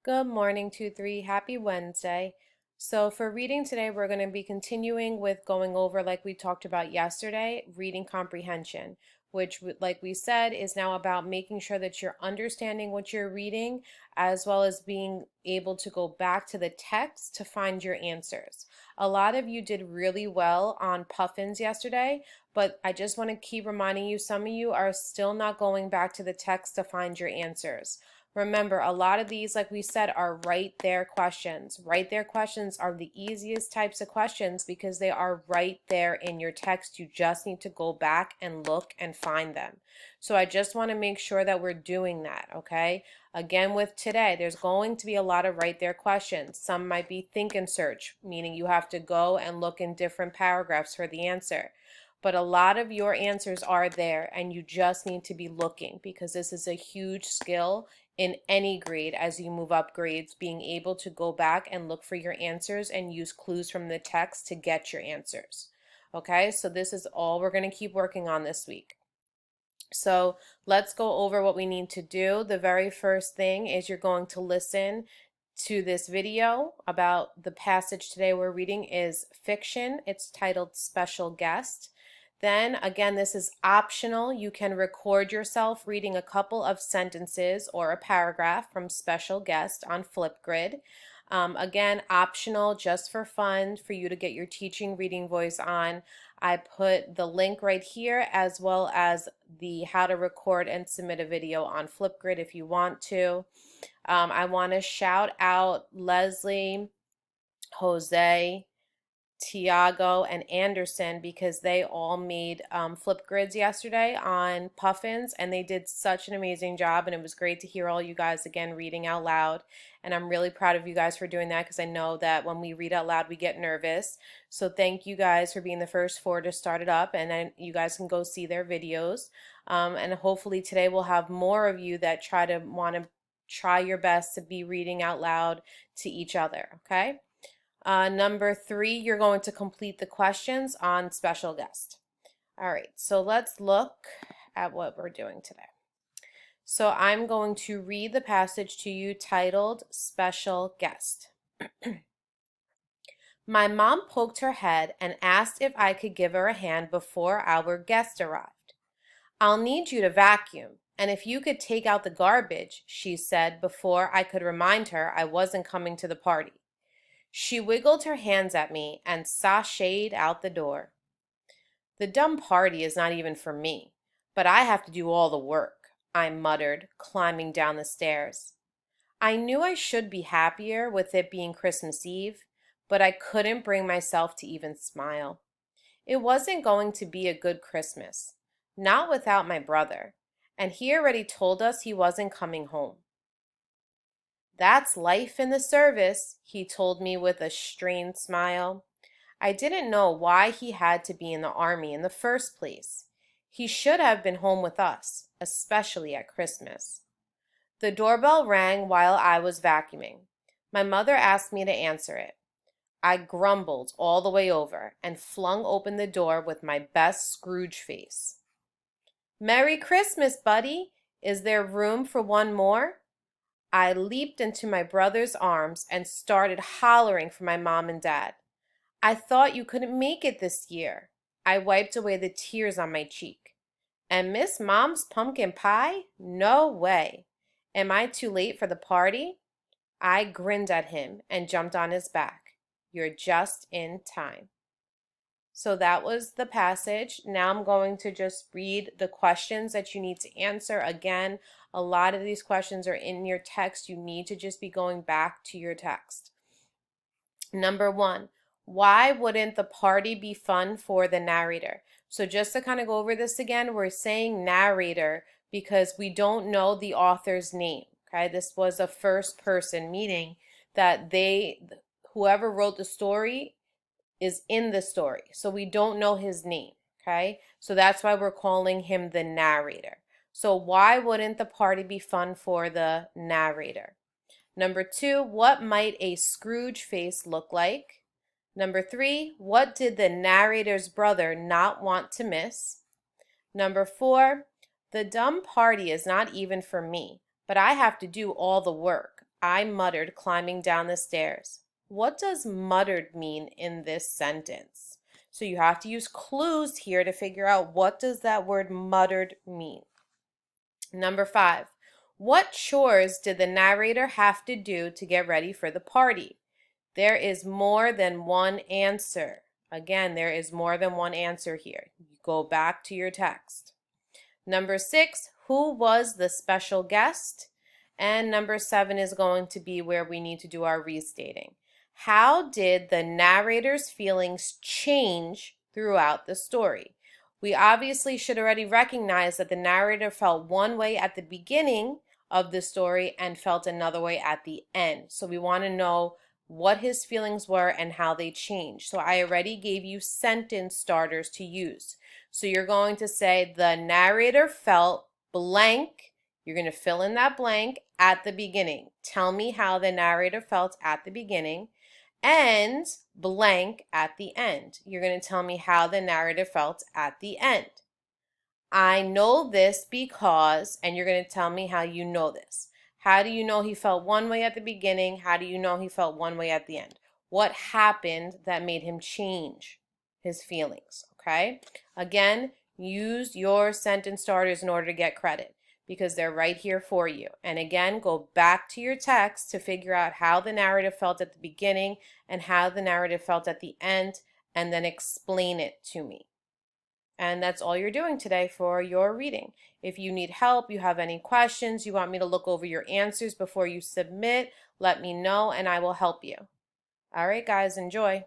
Good morning, 2-3. Happy Wednesday. So, for reading today, we're going to be continuing with going over, like we talked about yesterday, reading comprehension, which, like we said, is now about making sure that you're understanding what you're reading, as well as being able to go back to the text to find your answers. A lot of you did really well on puffins yesterday, but I just want to keep reminding you, some of you are still not going back to the text to find your answers. Remember, a lot of these, like we said, are right there questions. Right there questions are the easiest types of questions because they are right there in your text. You just need to go back and look and find them. So I just want to make sure that we're doing that, okay? Again, with today, there's going to be a lot of right there questions. Some might be think and search, meaning you have to go and look in different paragraphs for the answer. But a lot of your answers are there, and you just need to be looking because this is a huge skill in any grade as you move up grades, being able to go back and look for your answers and use clues from the text to get your answers. Okay, so this is all we're going to keep working on this week. So let's go over what we need to do. The very first thing is you're going to listen to this video about the passage today we're reading is fiction. It's titled Special Guest. Then again, this is optional. You can record yourself reading a couple of sentences or a paragraph from Special Guest on Flipgrid. Again, optional, just for fun, for you to get your teaching reading voice on. I put the link right here as well as the how to record and submit a video on Flipgrid if you want to. I want to shout out Leslie, Jose, Tiago, and Anderson because they all made Flipgrids yesterday on puffins, and they did such an amazing job, and it was great to hear all you guys again reading out loud. And I'm really proud of you guys for doing that because I know that when we read out loud we get nervous. So thank you guys for being the first four to start it up, and then you guys can go see their videos. And hopefully today we'll have more of you that want to try your best to be reading out loud to each other, okay? Number 3, you're going to complete the questions on special guest. All right, so let's look at what we're doing today. So I'm going to read the passage to you titled Special Guest. My mom poked her head and asked if I could give her a hand before our guest arrived. I'll need you to vacuum, and if you could take out the garbage, she said before I could remind her I wasn't coming to the party. She wiggled her hands at me and sashayed out the door. The dumb party is not even for me, but I have to do all the work, I muttered, climbing down the stairs. I knew I should be happier with it being Christmas Eve, but I couldn't bring myself to even smile. It wasn't going to be a good Christmas, not without my brother, and he already told us he wasn't coming home. That's life in the service, he told me with a strained smile. I didn't know why he had to be in the army in the first place. He should have been home with us, especially at Christmas. The doorbell rang while I was vacuuming. My mother asked me to answer it. I grumbled all the way over and flung open the door with my best Scrooge face. Merry Christmas, buddy! Is there room for one more? I leaped into my brother's arms and started hollering for my mom and dad. I thought you couldn't make it this year. I wiped away the tears on my cheek. And Miss Mom's pumpkin pie? No way. Am I too late for the party? I grinned at him and jumped on his back. You're just in time. So that was the passage. Now I'm going to just read the questions that you need to answer. Again, a lot of these questions are in your text. You need to just be going back to your text. Number 1, why wouldn't the party be fun for the narrator? So just to kind of go over this again, we're saying narrator because we don't know the author's name. Okay, this was a first person, meaning that whoever wrote the story is in the story. So we don't know his name, okay? So that's why we're calling him the narrator. So why wouldn't the party be fun for the narrator? Number 2, what might a Scrooge face look like? Number 3, what did the narrator's brother not want to miss? Number 4, the dumb party is not even for me, but I have to do all the work. I muttered, climbing down the stairs. What does muttered mean in this sentence? So you have to use clues here to figure out what does that word muttered mean. Number 5. What chores did the narrator have to do to get ready for the party? There is more than one answer. Again, there is more than one answer here. You go back to your text. Number 6, who was the special guest? And number 7 is going to be where we need to do our restating. How did the narrator's feelings change throughout the story? We obviously should already recognize that the narrator felt one way at the beginning of the story and felt another way at the end. So we want to know what his feelings were and how they changed. So I already gave you sentence starters to use. So you're going to say the narrator felt blank. You're going to fill in that blank at the beginning. Tell me how the narrator felt at the beginning and blank at the end. You're going to tell me how the narrator felt at the end. I know this because, and you're going to tell me how you know this. How do you know he felt one way at the beginning? How do you know he felt one way at the end? What happened that made him change his feelings? Okay? Again, use your sentence starters in order to get credit because they're right here for you. And again, go back to your text to figure out how the narrative felt at the beginning and how the narrative felt at the end, and then explain it to me. And that's all you're doing today for your reading. If you need help, you have any questions, you want me to look over your answers before you submit, let me know and I will help you. All right, guys, enjoy.